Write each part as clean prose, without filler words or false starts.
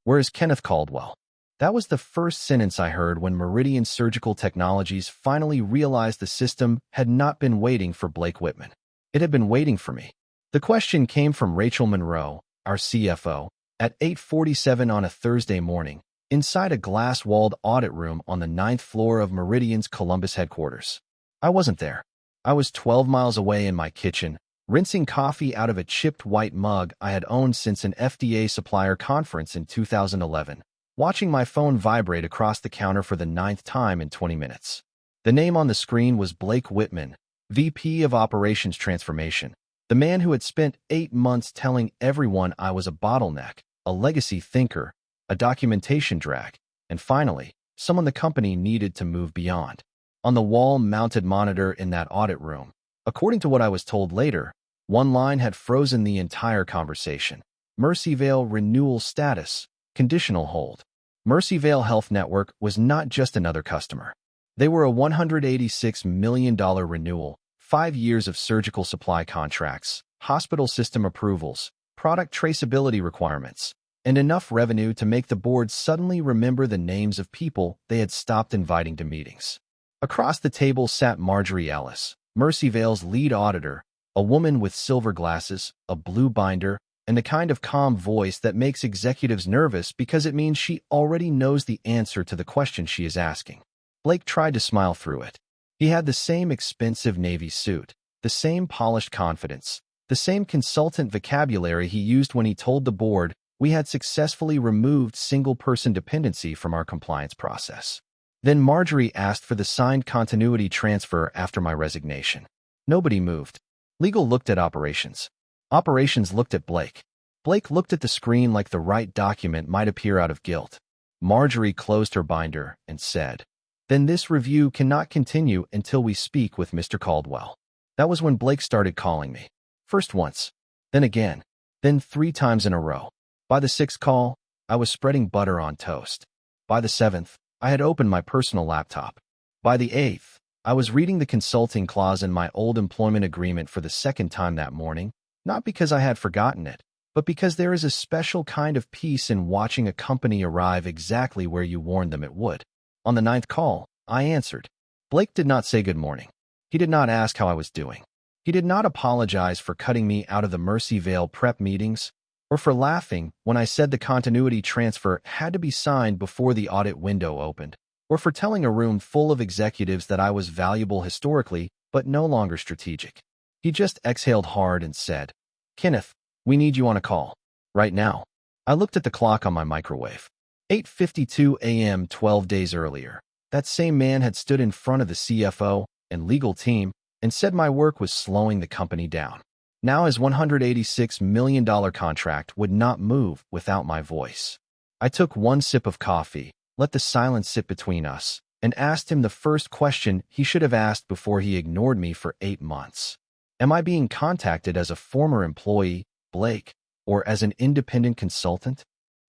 Whereas Kenneth Caldwell. That was the first sentence I heard when Meridian Surgical Technologies finally realized the system had not been waiting for Blake Whitman. It had been waiting for me. The question came from Rachel Monroe, our CFO, at 8:47 on a Thursday morning, inside a glass-walled audit room on the 9th floor of Meridian's Columbus headquarters. I wasn't there. I was 12 miles away in my kitchen, rinsing coffee out of a chipped white mug I had owned since an FDA supplier conference in 2011, watching my phone vibrate across the counter for the 9th time in 20 minutes. The name on the screen was Blake Whitman, VP of Operations Transformation, the man who had spent 8 months telling everyone I was a bottleneck, a legacy thinker, a documentation drag, and finally, someone the company needed to move beyond. On the wall-mounted monitor in that audit room, according to what I was told later, one line had frozen the entire conversation. Mercyvale renewal status, conditional hold. Mercyvale Health Network was not just another customer. They were a $186 million renewal, 5 years of surgical supply contracts, hospital system approvals, product traceability requirements, and enough revenue to make the board suddenly remember the names of people they had stopped inviting to meetings. Across the table sat Marjorie Ellis, Mercyvale's lead auditor, a woman with silver glasses, a blue binder, and the kind of calm voice that makes executives nervous because it means she already knows the answer to the question she is asking. Blake tried to smile through it. He had the same expensive navy suit, the same polished confidence, the same consultant vocabulary he used when he told the board we had successfully removed single-person dependency from our compliance process. Then Marjorie asked for the signed continuity transfer after my resignation. Nobody moved. Legal looked at operations. Operations looked at Blake. Blake looked at the screen like the right document might appear out of guilt. Marjorie closed her binder and said, "Then this review cannot continue until we speak with Mr. Caldwell." That was when Blake started calling me. First once, then again, then 3 times in a row. By the 6th call, I was spreading butter on toast. By the 7th, I had opened my personal laptop. By the 8th, I was reading the consulting clause in my old employment agreement for the 2nd time that morning, not because I had forgotten it, but because there is a special kind of peace in watching a company arrive exactly where you warned them it would. On the 9th call, I answered. Blake did not say good morning. He did not ask how I was doing. He did not apologize for cutting me out of the Mercyvale prep meetings, or for laughing when I said the continuity transfer had to be signed before the audit window opened, or for telling a room full of executives that I was valuable historically but no longer strategic. He just exhaled hard and said, "Kenneth, we need you on a call. Right now." I looked at the clock on my microwave. 8:52 a.m. 12 days earlier. That same man had stood in front of the CFO and legal team and said my work was slowing the company down. Now his $186 million contract would not move without my voice. I took one sip of coffee, let the silence sit between us, and asked him the first question he should have asked before he ignored me for 8 months. Am I being contacted as a former employee, Blake, or as an independent consultant?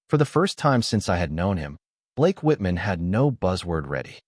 For the first time since I had known him, Blake Whitman had no buzzword ready.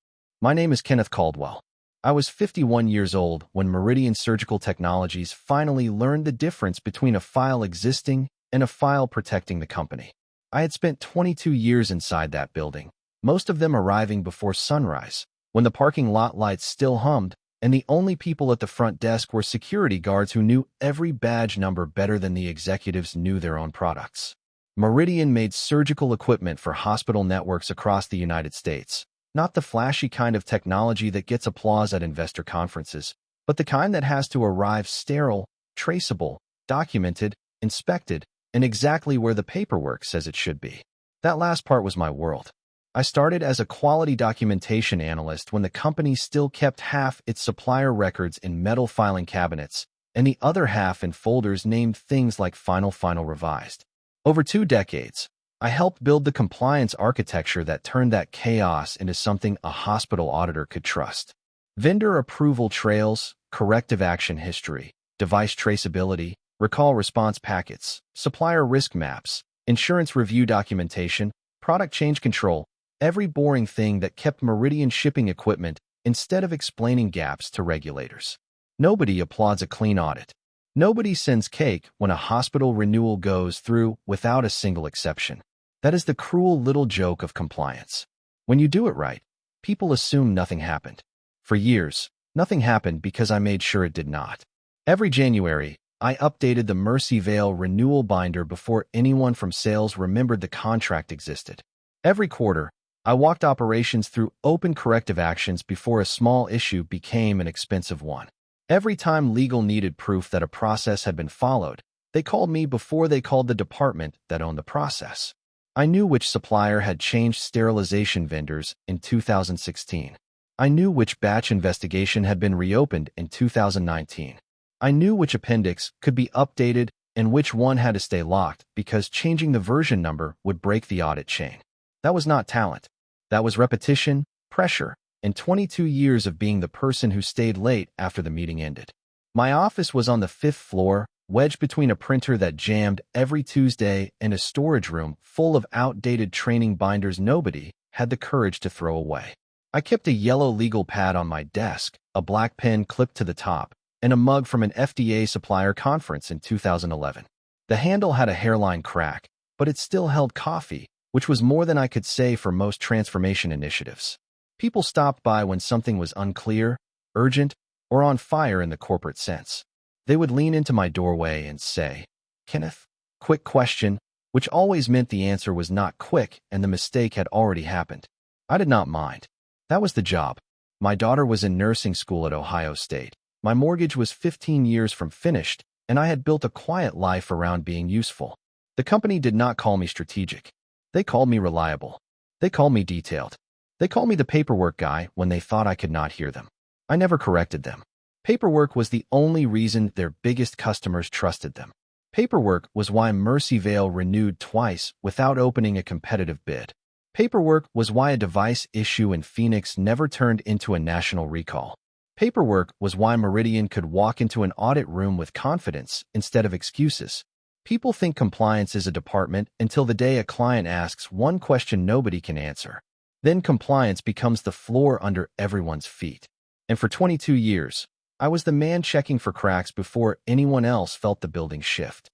My name is Kenneth Caldwell. I was 51 years old when Meridian Surgical Technologies finally learned the difference between a file existing and a file protecting the company. I had spent 22 years inside that building, most of them arriving before sunrise, when the parking lot lights still hummed, and the only people at the front desk were security guards who knew every badge number better than the executives knew their own products. Meridian made surgical equipment for hospital networks across the United States, not the flashy kind of technology that gets applause at investor conferences, but the kind that has to arrive sterile, traceable, documented, inspected, and exactly where the paperwork says it should be. That last part was my world. I started as a quality documentation analyst when the company still kept half its supplier records in metal filing cabinets and the other half in folders named things like Final Revised. Over 2 decades, I helped build the compliance architecture that turned that chaos into something a hospital auditor could trust. Vendor approval trails, corrective action history, device traceability, recall response packets, supplier risk maps, insurance review documentation, product change control, every boring thing that kept Meridian shipping equipment instead of explaining gaps to regulators. Nobody applauds a clean audit. Nobody sends cake when a hospital renewal goes through without a single exception. That is the cruel little joke of compliance. When you do it right, people assume nothing happened. For years, nothing happened because I made sure it did not. Every January, I updated the Mercyvale renewal binder before anyone from sales remembered the contract existed. Every quarter, I walked operations through open corrective actions before a small issue became an expensive one. Every time legal needed proof that a process had been followed, they called me before they called the department that owned the process. I knew which supplier had changed sterilization vendors in 2016. I knew which batch investigation had been reopened in 2019. I knew which appendix could be updated and which one had to stay locked because changing the version number would break the audit chain. That was not talent. That was repetition, pressure, and 22 years of being the person who stayed late after the meeting ended. My office was on the 5th floor, wedged between a printer that jammed every Tuesday and a storage room full of outdated training binders nobody had the courage to throw away. I kept a yellow legal pad on my desk, a black pen clipped to the top, and a mug from an FDA supplier conference in 2011. The handle had a hairline crack, but it still held coffee, which was more than I could say for most transformation initiatives. People stopped by when something was unclear, urgent, or on fire in the corporate sense. They would lean into my doorway and say, "Kenneth, quick question," which always meant the answer was not quick and the mistake had already happened. I did not mind. That was the job. My daughter was in nursing school at Ohio State. My mortgage was 15 years from finished, and I had built a quiet life around being useful. The company did not call me strategic. They called me reliable. They called me detailed. They called me the paperwork guy when they thought I could not hear them. I never corrected them. Paperwork was the only reason their biggest customers trusted them. Paperwork was why Mercyvale renewed twice without opening a competitive bid. Paperwork was why a device issue in Phoenix never turned into a national recall. Paperwork was why Meridian could walk into an audit room with confidence instead of excuses. People think compliance is a department until the day a client asks one question nobody can answer. Then compliance becomes the floor under everyone's feet. And for 22 years, I was the man checking for cracks before anyone else felt the building shift.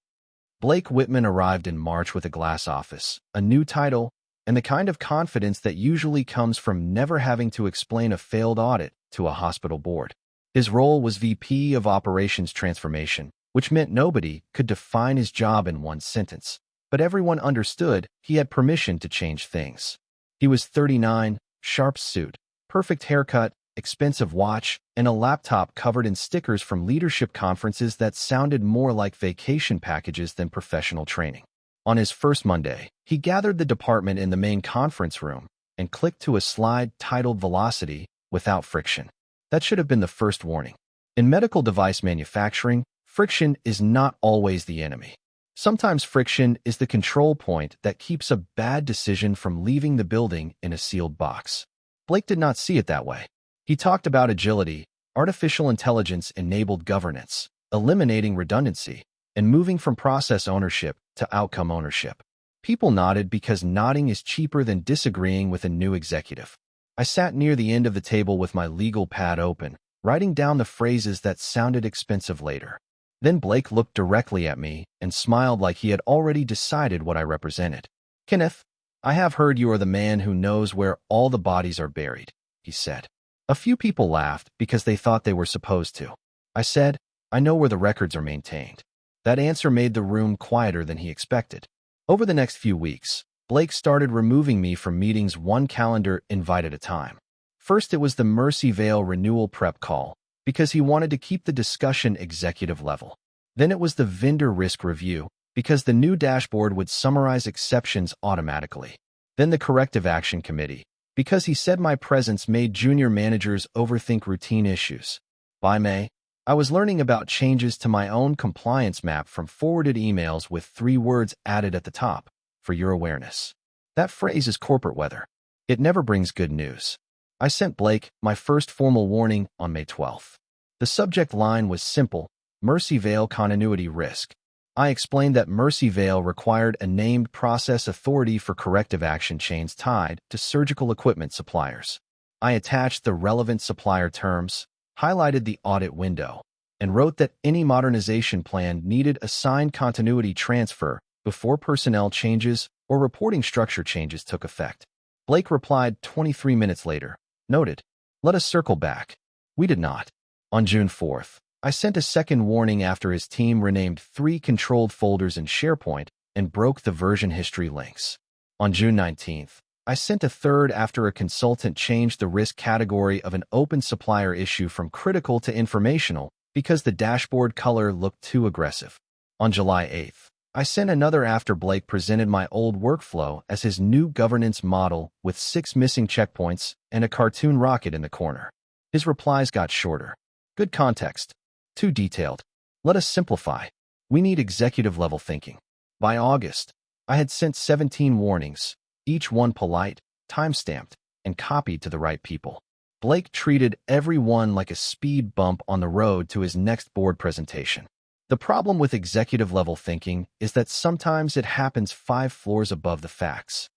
Blake Whitman arrived in March with a glass office, a new title, and the kind of confidence that usually comes from never having to explain a failed audit to a hospital board. His role was VP of Operations Transformation, which meant nobody could define his job in one sentence, but everyone understood he had permission to change things. He was 39, sharp suit, perfect haircut, expensive watch, and a laptop covered in stickers from leadership conferences that sounded more like vacation packages than professional training. On his first Monday, he gathered the department in the main conference room and clicked to a slide titled Velocity without friction. That should have been the first warning. In medical device manufacturing, friction is not always the enemy. Sometimes friction is the control point that keeps a bad decision from leaving the building in a sealed box. Blake did not see it that way. He talked about agility, artificial intelligence-enabled governance, eliminating redundancy, and moving from process ownership to outcome ownership. People nodded because nodding is cheaper than disagreeing with a new executive. I sat near the end of the table with my legal pad open, writing down the phrases that sounded expensive later. Then Blake looked directly at me and smiled like he had already decided what I represented. "Kenneth, I have heard you are the man who knows where all the bodies are buried," he said. A few people laughed because they thought they were supposed to. I said, "I know where the records are maintained." That answer made the room quieter than he expected. Over the next few weeks, Blake started removing me from meetings one calendar invite at a time. First, it was the Mercyvale renewal prep call, because he wanted to keep the discussion executive level. Then it was the vendor risk review, because the new dashboard would summarize exceptions automatically. Then the corrective action committee, because he said my presence made junior managers overthink routine issues. By May, I was learning about changes to my own compliance map from forwarded emails with 3 words added at the top, "for your awareness." That phrase is corporate weather. It never brings good news. I sent Blake my first formal warning on May 12th. The subject line was simple: Mercyvale continuity risk. I explained that Mercyvale required a named process authority for corrective action chains tied to surgical equipment suppliers. I attached the relevant supplier terms, highlighted the audit window, and wrote that any modernization plan needed a signed continuity transfer before personnel changes or reporting structure changes took effect. Blake replied 23 minutes later. Noted. Let us circle back. We did not. On June 4th, I sent a second warning after his team renamed 3 controlled folders in SharePoint and broke the version history links. On June 19th, I sent a third after a consultant changed the risk category of an open supplier issue from critical to informational because the dashboard color looked too aggressive. On July 8th, I sent another after Blake presented my old workflow as his new governance model with 6 missing checkpoints and a cartoon rocket in the corner. His replies got shorter. Good context. Too detailed. Let us simplify. We need executive-level thinking. By August, I had sent 17 warnings, each one polite, time-stamped, and copied to the right people. Blake treated every one like a speed bump on the road to his next board presentation. The problem with executive-level thinking is that sometimes it happens 5 floors above the facts.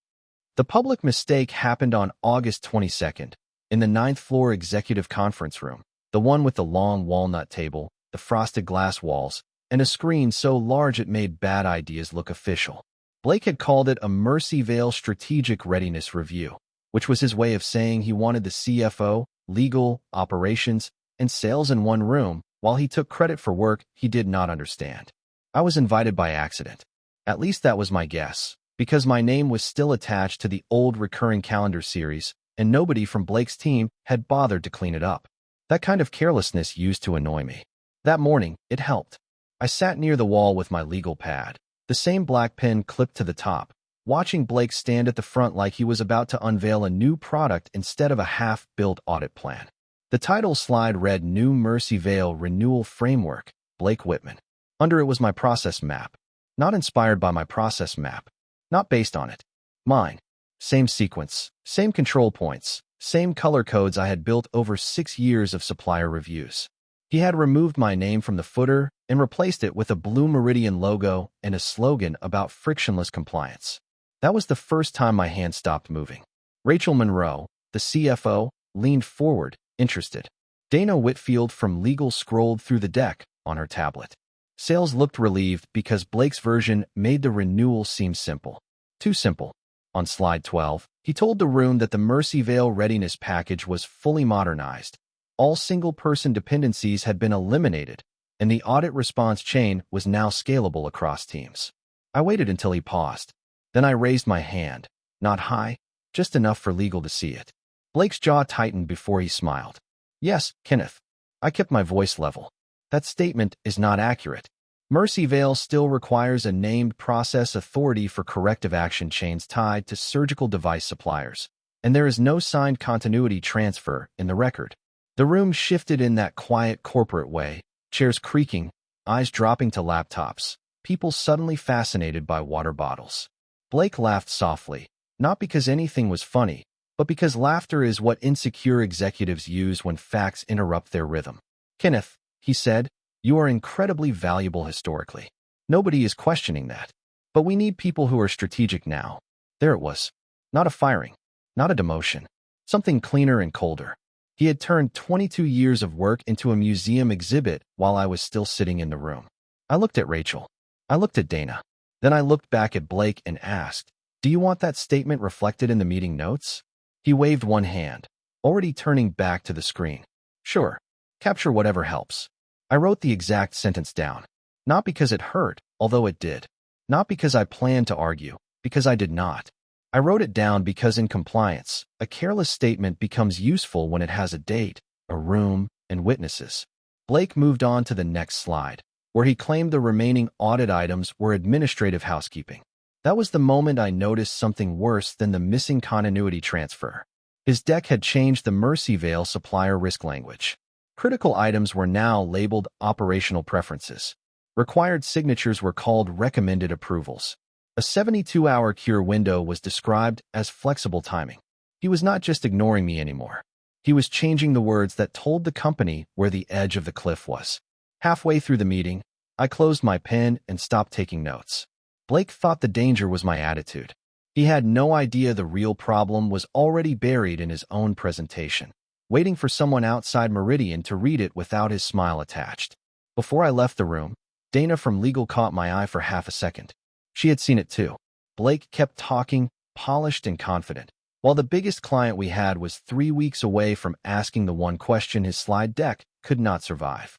The public mistake happened on August 22nd, in the 9th floor executive conference room, the one with the long walnut table, the frosted glass walls, and a screen so large it made bad ideas look official. Blake had called it a Mercy Vale Strategic Readiness Review, which was his way of saying he wanted the CFO, legal, operations, and sales in one room, while he took credit for work he did not understand. I was invited by accident. At least that was my guess, because my name was still attached to the old recurring calendar series, and nobody from Blake's team had bothered to clean it up. That kind of carelessness used to annoy me. That morning, it helped. I sat near the wall with my legal pad, the same black pen clipped to the top, watching Blake stand at the front like he was about to unveil a new product instead of a half-built audit plan. The title slide read New Mercy Vale Renewal Framework, Blake Whitman. Under it was my process map. Not inspired by my process map. Not based on it. Mine. Same sequence, same control points, same color codes I had built over 6 years of supplier reviews. He had removed my name from the footer and replaced it with a blue Meridian logo and a slogan about frictionless compliance. That was the first time my hand stopped moving. Rachel Monroe, the CFO, leaned forward, interested. Dana Whitfield from legal scrolled through the deck on her tablet. Sales looked relieved because Blake's version made the renewal seem simple. Too simple. On slide 12, he told the room that the Mercy Vale Readiness Package was fully modernized. All single-person dependencies had been eliminated, and the audit response chain was now scalable across teams. I waited until he paused. Then I raised my hand, not high, just enough for legal to see it. Blake's jaw tightened before he smiled. Yes, Kenneth. I kept my voice level. That statement is not accurate. Mercy Vale still requires a named process authority for corrective action chains tied to surgical device suppliers, and there is no signed continuity transfer in the record. The room shifted in that quiet corporate way, chairs creaking, eyes dropping to laptops, people suddenly fascinated by water bottles. Blake laughed softly, not because anything was funny, but because laughter is what insecure executives use when facts interrupt their rhythm. Kenneth, he said, you are incredibly valuable historically. Nobody is questioning that. But we need people who are strategic now. There it was. Not a firing. Not a demotion. Something cleaner and colder. He had turned 22 years of work into a museum exhibit while I was still sitting in the room. I looked at Rachel. I looked at Dana. Then I looked back at Blake and asked, do you want that statement reflected in the meeting notes? He waved one hand, already turning back to the screen. Sure. Capture whatever helps. I wrote the exact sentence down. Not because it hurt, although it did. Not because I planned to argue, because I did not. I wrote it down because in compliance, a careless statement becomes useful when it has a date, a room, and witnesses. Blake moved on to the next slide, where he claimed the remaining audit items were administrative housekeeping. That was the moment I noticed something worse than the missing continuity transfer. His deck had changed the Mercy Vale supplier risk language. Critical items were now labeled operational preferences. Required signatures were called recommended approvals. A 72-hour cure window was described as flexible timing. He was not just ignoring me anymore. He was changing the words that told the company where the edge of the cliff was. Halfway through the meeting, I closed my pen and stopped taking notes. Blake thought the danger was my attitude. He had no idea the real problem was already buried in his own presentation, waiting for someone outside Meridian to read it without his smile attached. Before I left the room, Dana from legal caught my eye for half a second. She had seen it too. Blake kept talking, polished and confident, while the biggest client we had was 3 weeks away from asking the one question his slide deck could not survive.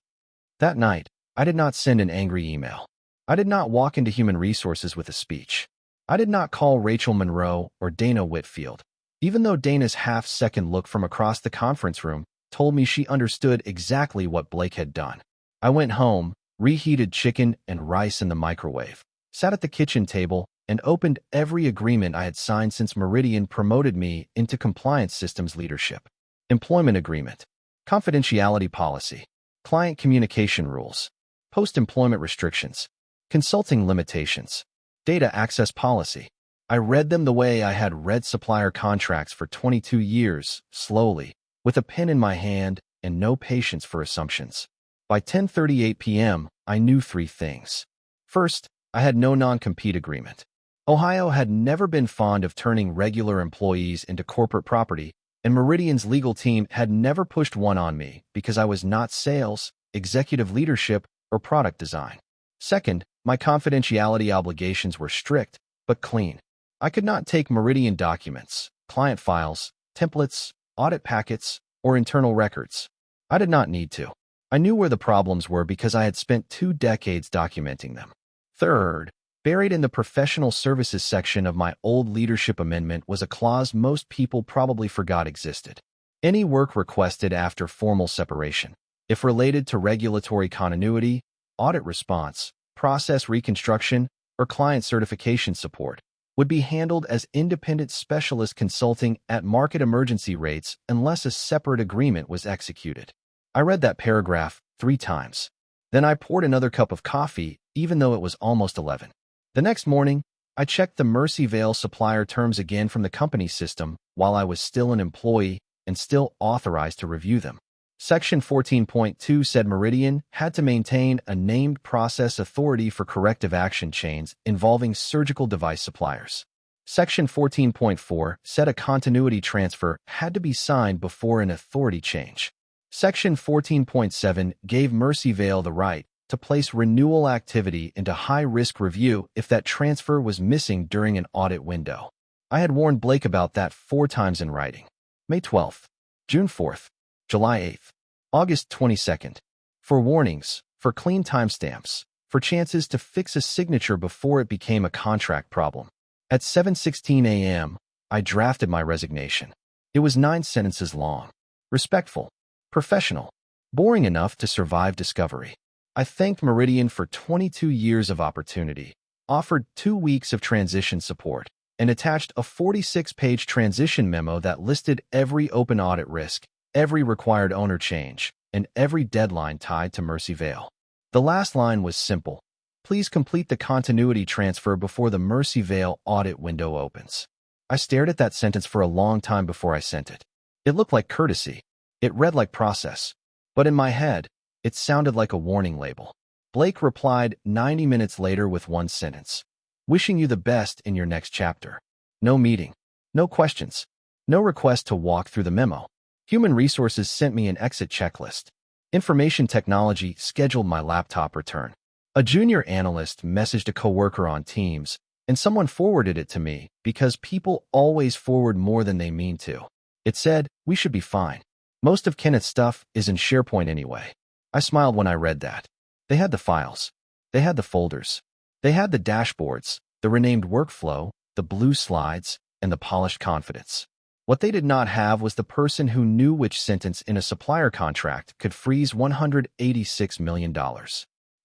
That night, I did not send an angry email. I did not walk into human resources with a speech. I did not call Rachel Monroe or Dana Whitfield, even though Dana's half-second look from across the conference room told me she understood exactly what Blake had done. I went home, reheated chicken and rice in the microwave, sat at the kitchen table, and opened every agreement I had signed since Meridian promoted me into compliance systems leadership. Employment agreement, confidentiality policy, client communication rules, post-employment restrictions, consulting limitations, data access policy. I read them the way I had read supplier contracts for 22 years, slowly, with a pen in my hand and no patience for assumptions. By 10:38 p.m., I knew 3 things. First, I had no non-compete agreement. Ohio had never been fond of turning regular employees into corporate property, and Meridian's legal team had never pushed one on me because I was not sales, executive leadership, or product design. Second, my confidentiality obligations were strict, but clean. I could not take Meridian documents, client files, templates, audit packets, or internal records. I did not need to. I knew where the problems were because I had spent 2 decades documenting them. Third, buried in the professional services section of my old leadership amendment was a clause most people probably forgot existed. Any work requested after formal separation, if related to regulatory continuity, audit response, process reconstruction, or client certification support, would be handled as independent specialist consulting at market emergency rates unless a separate agreement was executed. I read that paragraph 3 times. Then I poured another cup of coffee, even though it was almost 11. The next morning, I checked the Mercyvale supplier terms again from the company system while I was still an employee and still authorized to review them. Section 14.2 said Meridian had to maintain a named process authority for corrective action chains involving surgical device suppliers. Section 14.4 said a continuity transfer had to be signed before an authority change. Section 14.7 gave Mercyvale the right to place renewal activity into high-risk review if that transfer was missing during an audit window. I had warned Blake about that 4 times in writing. May 12th, June 4th, July 8th, August 22nd. For warnings, for clean timestamps, for chances to fix a signature before it became a contract problem. At 7:16 a.m., I drafted my resignation. It was 9 sentences long. Respectful, professional, boring enough to survive discovery. I thanked Meridian for 22 years of opportunity, offered 2 weeks of transition support, and attached a 46-page transition memo that listed every open audit risk, every required owner change, and every deadline tied to Mercyvale. The last line was simple. Please complete the continuity transfer before the Mercyvale audit window opens. I stared at that sentence for a long time before I sent it. It looked like courtesy. It read like process. But in my head, it sounded like a warning label. Blake replied 90 minutes later with 1 sentence. Wishing you the best in your next chapter. No meeting. No questions. No request to walk through the memo. Human Resources sent me an exit checklist. Information Technology scheduled my laptop return. A junior analyst messaged a coworker on Teams, and someone forwarded it to me because people always forward more than they mean to. It said, "We should be fine. Most of Kenneth's stuff is in SharePoint anyway." I smiled when I read that. They had the files. They had the folders. They had the dashboards, the renamed workflow, the blue slides, and the polished confidence. What they did not have was the person who knew which sentence in a supplier contract could freeze $186 million.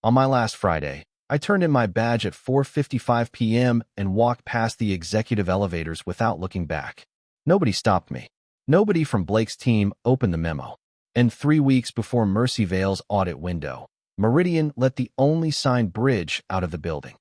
On my last Friday, I turned in my badge at 4:55 p.m. and walked past the executive elevators without looking back. Nobody stopped me. Nobody from Blake's team opened the memo. And 3 weeks before Mercyvale's audit window, Meridian let the only signed bridge out of the building.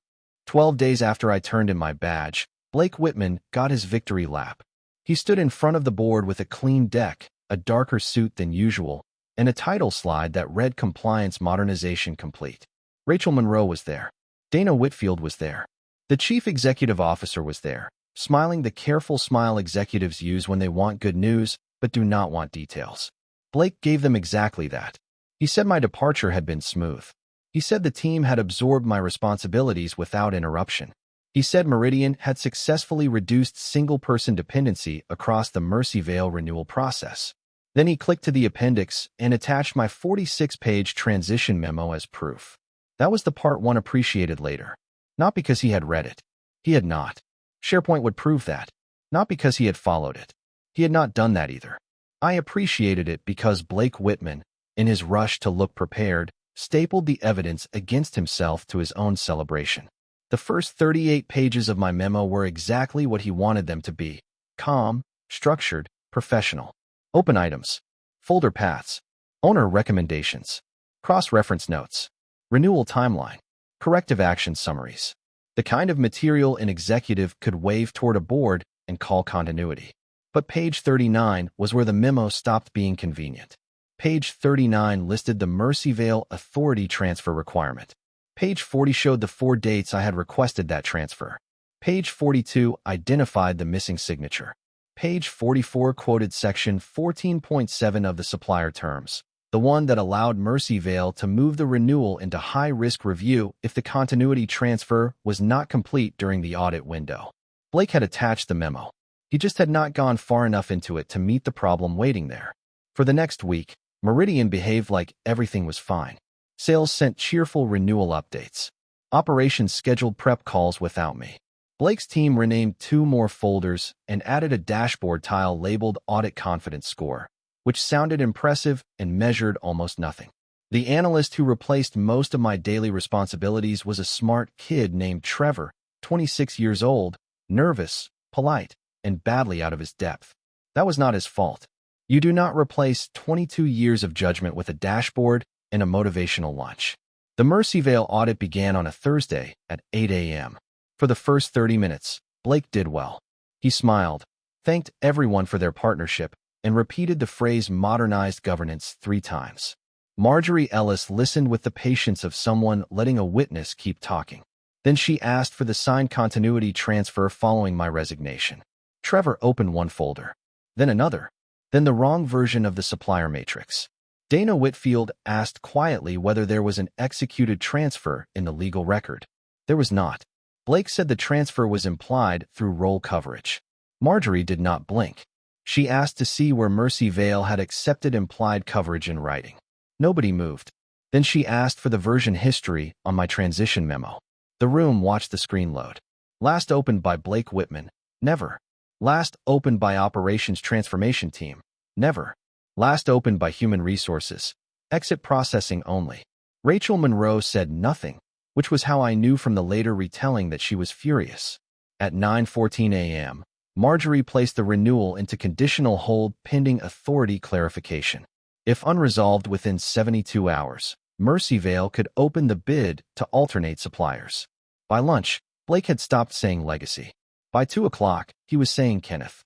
12 days after I turned in my badge, Blake Whitman got his victory lap. He stood in front of the board with a clean deck, a darker suit than usual, and a title slide that read Compliance Modernization Complete. Rachel Monroe was there. Dana Whitfield was there. The chief executive officer was there, smiling the careful smile executives use when they want good news but do not want details. Blake gave them exactly that. He said my departure had been smooth. He said the team had absorbed my responsibilities without interruption. He said Meridian had successfully reduced single-person dependency across the Mercyvale renewal process. Then he clicked to the appendix and attached my 46-page transition memo as proof. That was the part one appreciated later. Not because he had read it. He had not. SharePoint would prove that. Not because he had followed it. He had not done that either. I appreciated it because Blake Whitman, in his rush to look prepared, stapled the evidence against himself to his own celebration. The first 38 pages of my memo were exactly what he wanted them to be: calm, structured, professional. Open items, folder paths, owner recommendations, cross-reference notes, renewal timeline, corrective action summaries. The kind of material an executive could wave toward a board and call continuity. But page 39 was where the memo stopped being convenient. Page 39 listed the Mercyvale authority transfer requirement. Page 40 showed the 4 dates I had requested that transfer. Page 42 identified the missing signature. Page 44 quoted section 14.7 of the supplier terms, the one that allowed Mercyvale to move the renewal into high-risk review if the continuity transfer was not complete during the audit window. Blake had attached the memo. He just had not gone far enough into it to meet the problem waiting there. For the next week, Meridian behaved like everything was fine. Sales sent cheerful renewal updates. Operations scheduled prep calls without me. Blake's team renamed 2 more folders and added a dashboard tile labeled Audit Confidence Score, which sounded impressive and measured almost nothing. The analyst who replaced most of my daily responsibilities was a smart kid named Trevor, 26 years old, nervous, polite, and badly out of his depth. That was not his fault. You do not replace 22 years of judgment with a dashboard and a motivational lunch. The Mercyvale audit began on a Thursday at 8 a.m. For the first 30 minutes, Blake did well. He smiled, thanked everyone for their partnership, and repeated the phrase modernized governance 3 times. Marjorie Ellis listened with the patience of someone letting a witness keep talking. Then she asked for the signed continuity transfer following my resignation. Trevor opened one folder, then another, then the wrong version of the supplier matrix. Dana Whitfield asked quietly whether there was an executed transfer in the legal record. There was not. Blake said the transfer was implied through roll coverage. Marjorie did not blink. She asked to see where Mercyvale had accepted implied coverage in writing. Nobody moved. Then she asked for the version history on my transition memo. The room watched the screen load. Last opened by Blake Whitman. Never. Last opened by Operations Transformation Team. Never. Last opened by Human Resources. Exit processing only. Rachel Monroe said nothing, which was how I knew from the later retelling that she was furious. At 9:14 a.m., Marjorie placed the renewal into conditional hold pending authority clarification. If unresolved within 72 hours, Mercyvale could open the bid to alternate suppliers. By lunch, Blake had stopped saying legacy. By 2 o'clock, he was saying Kenneth.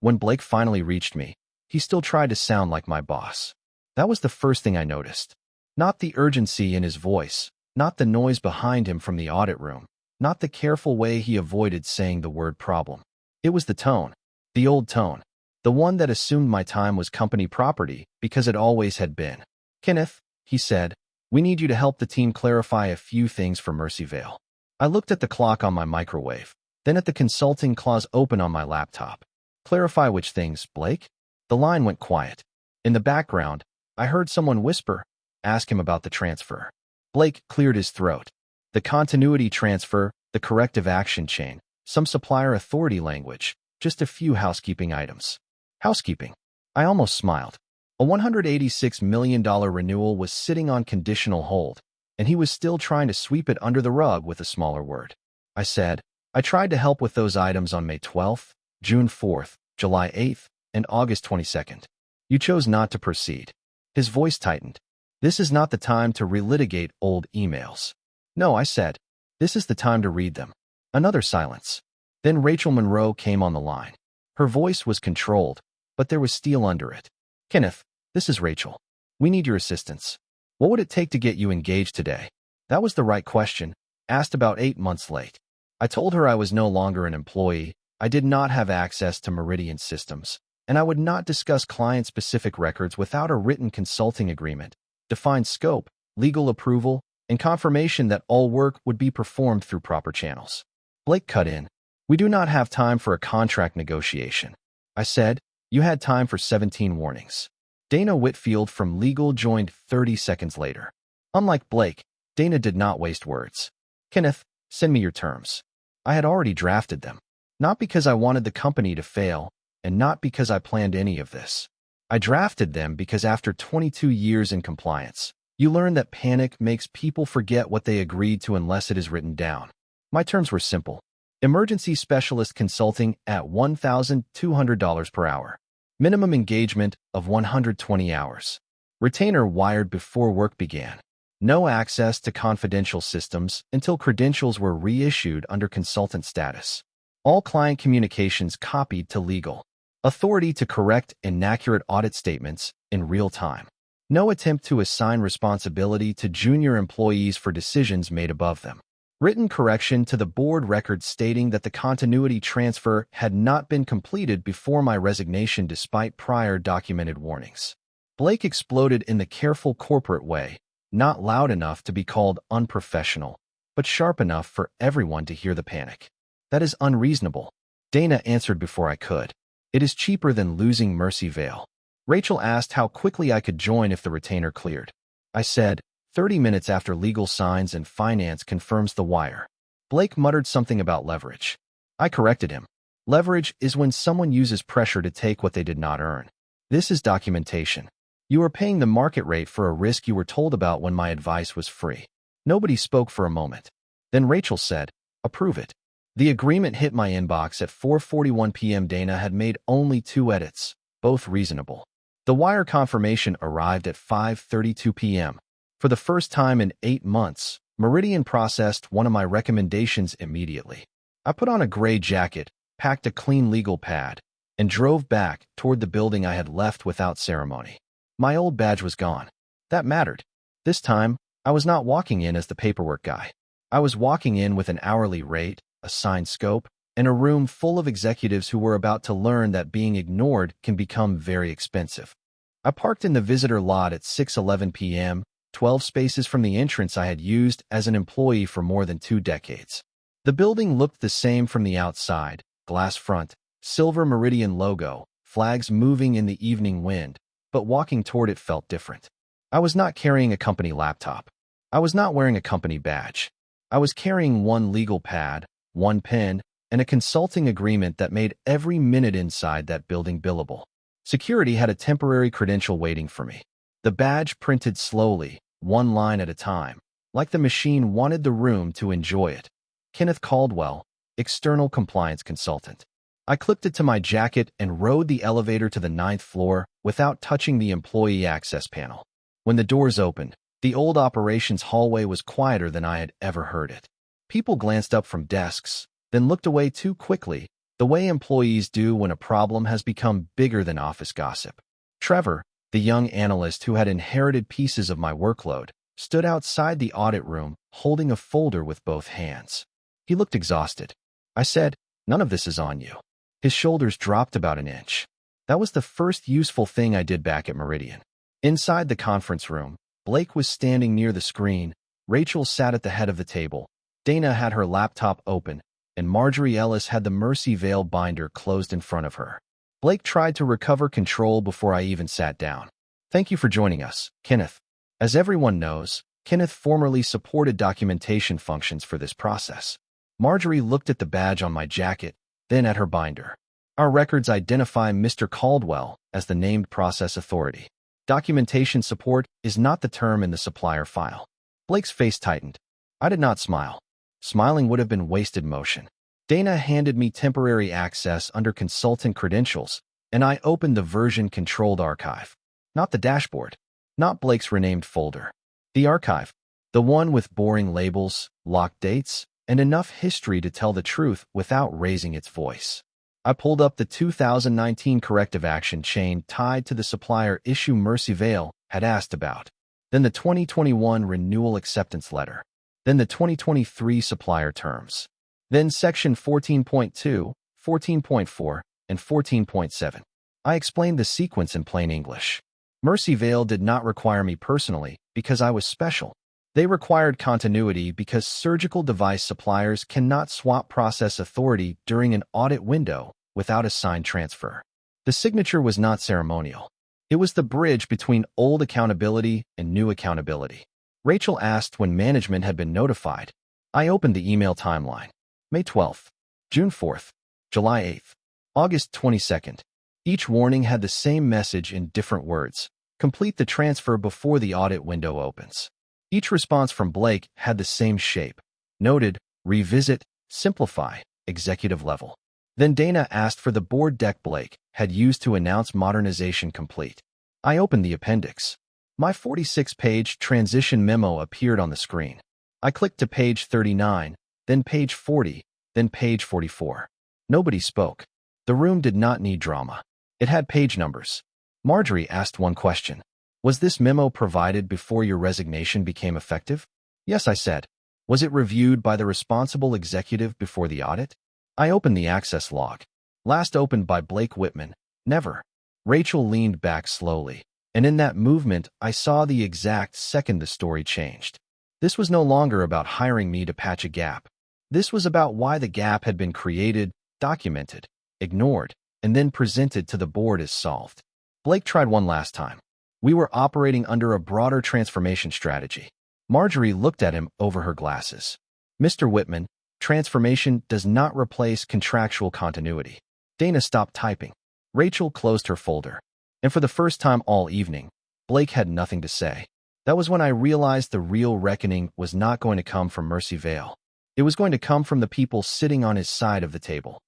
When Blake finally reached me, he still tried to sound like my boss. That was the first thing I noticed. Not the urgency in his voice, not the noise behind him from the audit room, not the careful way he avoided saying the word problem. It was the tone, the old tone, the one that assumed my time was company property because it always had been. Kenneth, he said, we need you to help the team clarify a few things for Mercyvale. I looked at the clock on my microwave, then at the consulting clause open on my laptop. Clarify which things, Blake? The line went quiet. In the background, I heard someone whisper, ask him about the transfer. Blake cleared his throat. The continuity transfer, the corrective action chain, some supplier authority language, just a few housekeeping items. Housekeeping. I almost smiled. A $186 million renewal was sitting on conditional hold, and he was still trying to sweep it under the rug with a smaller word. I said, I tried to help with those items on May 12th, June 4th, July 8th, and August 22nd. You chose not to proceed. His voice tightened. This is not the time to relitigate old emails. No, I said. This is the time to read them. Another silence. Then Rachel Monroe came on the line. Her voice was controlled, but there was steel under it. Kenneth, this is Rachel. We need your assistance. What would it take to get you engaged today? That was the right question, asked about 8 months late. I told her I was no longer an employee, I did not have access to Meridian systems, and I would not discuss client-specific records without a written consulting agreement, defined scope, legal approval, and confirmation that all work would be performed through proper channels. Blake cut in. We do not have time for a contract negotiation. I said, you had time for 17 warnings. Dana Whitfield from legal joined 30 seconds later. Unlike Blake, Dana did not waste words. Kenneth, send me your terms. I had already drafted them. Not because I wanted the company to fail, and not because I planned any of this. I drafted them because after 22 years in compliance, you learn that panic makes people forget what they agreed to unless it is written down. My terms were simple. Emergency specialist consulting at $1,200 per hour. Minimum engagement of 120 hours. Retainer wired before work began. No access to confidential systems until credentials were reissued under consultant status. All client communications copied to legal. Authority to correct inaccurate audit statements in real time. No attempt to assign responsibility to junior employees for decisions made above them. Written correction to the board record stating that the continuity transfer had not been completed before my resignation despite prior documented warnings. Blake exploded in the careful corporate way, not loud enough to be called unprofessional, but sharp enough for everyone to hear the panic. That is unreasonable. Dana answered before I could. It is cheaper than losing Mercy Vale. Rachel asked how quickly I could join if the retainer cleared. I said, 30 minutes after legal signs and finance confirms the wire. Blake muttered something about leverage. I corrected him. Leverage is when someone uses pressure to take what they did not earn. This is documentation. You are paying the market rate for a risk you were told about when my advice was free. Nobody spoke for a moment. Then Rachel said, approve it. The agreement hit my inbox at 4:41 p.m. Dana had made only 2 edits, both reasonable. The wire confirmation arrived at 5:32 p.m. For the first time in 8 months, Meridian processed one of my recommendations immediately. I put on a gray jacket, packed a clean legal pad, and drove back toward the building I had left without ceremony. My old badge was gone. That mattered. This time, I was not walking in as the paperwork guy. I was walking in with an hourly rate, a signed scope, and a room full of executives who were about to learn that being ignored can become very expensive. I parked in the visitor lot at 6:11 p.m., 12 spaces from the entrance I had used as an employee for more than 2 decades. The building looked the same from the outside, glass front, silver Meridian logo, flags moving in the evening wind, but walking toward it felt different. I was not carrying a company laptop. I was not wearing a company badge. I was carrying one legal pad, one pen, and a consulting agreement that made every minute inside that building billable. Security had a temporary credential waiting for me. The badge printed slowly, one line at a time, like the machine wanted the room to enjoy it. Kenneth Caldwell, external compliance consultant. I clipped it to my jacket and rode the elevator to the 9th floor without touching the employee access panel. When the doors opened, the old operations hallway was quieter than I had ever heard it. People glanced up from desks, then looked away too quickly, the way employees do when a problem has become bigger than office gossip. Trevor, the young analyst who had inherited pieces of my workload, stood outside the audit room, holding a folder with both hands. He looked exhausted. I said, none of this is on you. His shoulders dropped about an inch. That was the first useful thing I did back at Meridian. Inside the conference room, Blake was standing near the screen, Rachel sat at the head of the table, Dana had her laptop open, and Marjorie Ellis had the Mercy Vale binder closed in front of her. Blake tried to recover control before I even sat down. Thank you for joining us, Kenneth. As everyone knows, Kenneth formerly supported documentation functions for this process. Marjorie looked at the badge on my jacket, then at her binder. Our records identify Mr. Caldwell as the named process authority. Documentation support is not the term in the supplier file. Blake's face tightened. I did not smile. Smiling would have been wasted motion. Dana handed me temporary access under consultant credentials, and I opened the version-controlled archive. Not the dashboard. Not Blake's renamed folder. The archive. The one with boring labels, locked dates, and enough history to tell the truth without raising its voice. I pulled up the 2019 corrective action chain tied to the supplier issue Mercy Vale had asked about, then the 2021 renewal acceptance letter, then the 2023 supplier terms, then section 14.2, 14.4, and 14.7. I explained the sequence in plain English. Mercy Vale did not require me personally because I was special. They required continuity because surgical device suppliers cannot swap process authority during an audit window without a signed transfer. The signature was not ceremonial. It was the bridge between old accountability and new accountability. Rachel asked when management had been notified. I opened the email timeline. May 12th, June 4th, July 8th, August 22nd. Each warning had the same message in different words. Complete the transfer before the audit window opens. Each response from Blake had the same shape. Noted, revisit, simplify, executive level. Then Dana asked for the board deck Blake had used to announce modernization complete. I opened the appendix. My 46-page transition memo appeared on the screen. I clicked to page 39, then page 40, then page 44. Nobody spoke. The room did not need drama. It had page numbers. Marjorie asked one question. Was this memo provided before your resignation became effective? Yes, I said. Was it reviewed by the responsible executive before the audit? I opened the access log. Last opened by Blake Whitman. Never. Rachel leaned back slowly, and in that movement, I saw the exact second the story changed. This was no longer about hiring me to patch a gap. This was about why the gap had been created, documented, ignored, and then presented to the board as solved. Blake tried one last time. We were operating under a broader transformation strategy. Marjorie looked at him over her glasses. Mr. Whitman, transformation does not replace contractual continuity. Dana stopped typing. Rachel closed her folder. And for the first time all evening, Blake had nothing to say. That was when I realized the real reckoning was not going to come from Mercy Vale. It was going to come from the people sitting on his side of the table.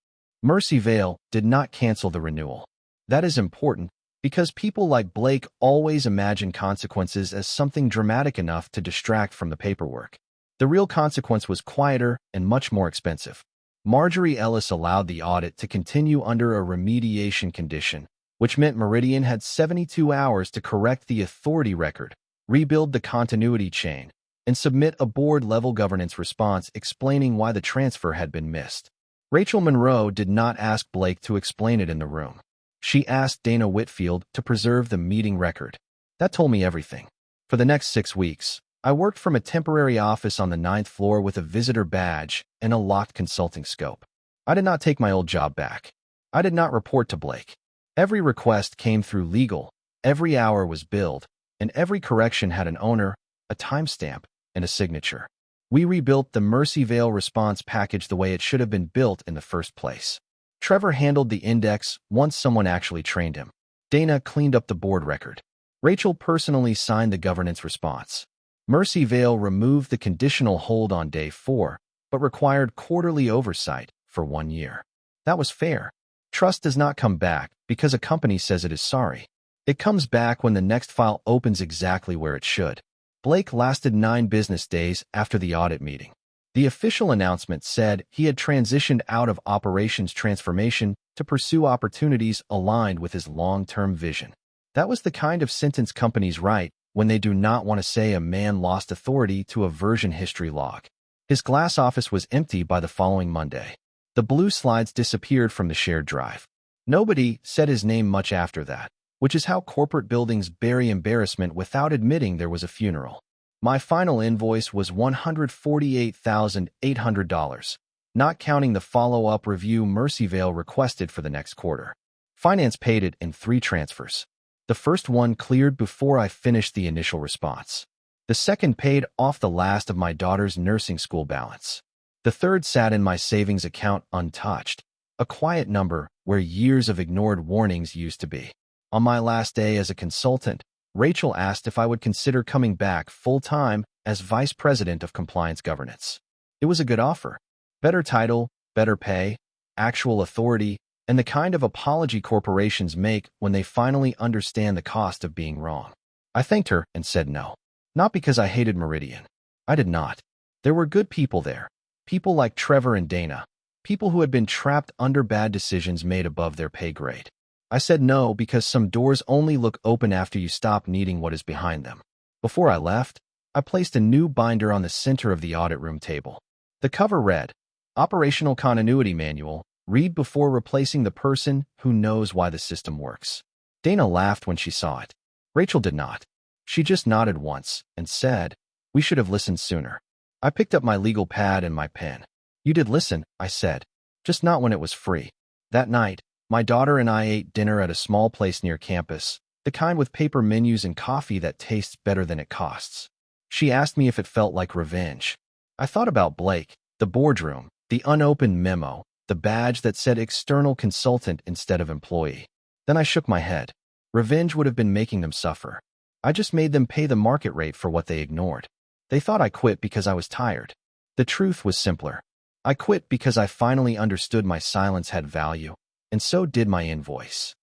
Mercy Vale did not cancel the renewal. That is important because people like Blake always imagine consequences as something dramatic enough to distract from the paperwork. The real consequence was quieter and much more expensive. Marjorie Ellis allowed the audit to continue under a remediation condition, which meant Meridian had 72 hours to correct the authority record, rebuild the continuity chain, and submit a board-level governance response explaining why the transfer had been missed. Rachel Monroe did not ask Blake to explain it in the room. She asked Dana Whitfield to preserve the meeting record. That told me everything. For the next 6 weeks, I worked from a temporary office on the 9th floor with a visitor badge and a locked consulting scope. I did not take my old job back. I did not report to Blake. Every request came through legal, every hour was billed, and every correction had an owner, a timestamp, and a signature. We rebuilt the Mercy Vale response package the way it should have been built in the first place. Trevor handled the index once someone actually trained him. Dana cleaned up the board record. Rachel personally signed the governance response. Mercy Vale removed the conditional hold on day 4, but required quarterly oversight for 1 year. That was fair. Trust does not come back because a company says it is sorry. It comes back when the next file opens exactly where it should. Blake lasted 9 business days after the audit meeting. The official announcement said he had transitioned out of operations transformation to pursue opportunities aligned with his long-term vision. That was the kind of sentence companies write when they do not want to say a man lost authority to a version history log. His glass office was empty by the following Monday. The blue slides disappeared from the shared drive. Nobody said his name much after that, which is how corporate buildings bury embarrassment without admitting there was a funeral. My final invoice was $148,800, not counting the follow-up review Mercy Vale requested for the next quarter. Finance paid it in 3 transfers. The first one cleared before I finished the initial response. The second paid off the last of my daughter's nursing school balance. The third sat in my savings account untouched, a quiet number where years of ignored warnings used to be. On my last day as a consultant, Rachel asked if I would consider coming back full-time as Vice President of Compliance Governance. It was a good offer. Better title, better pay, actual authority, and the kind of apology corporations make when they finally understand the cost of being wrong. I thanked her and said no. Not because I hated Meridian. I did not. There were good people there. People like Trevor and Dana. People who had been trapped under bad decisions made above their pay grade. I said no because some doors only look open after you stop needing what is behind them. Before I left, I placed a new binder on the center of the audit room table. The cover read, Operational Continuity Manual, read before replacing the person who knows why the system works. Dana laughed when she saw it. Rachel did not. She just nodded once and said, We should have listened sooner. I picked up my legal pad and my pen. You did listen, I said. Just not when it was free. That night, my daughter and I ate dinner at a small place near campus, the kind with paper menus and coffee that tastes better than it costs. She asked me if it felt like revenge. I thought about Blake, the boardroom, the unopened memo, the badge that said external consultant instead of employee. Then I shook my head. Revenge would have been making them suffer. I just made them pay the market rate for what they ignored. They thought I quit because I was tired. The truth was simpler. I quit because I finally understood my silence had value, and so did my invoice.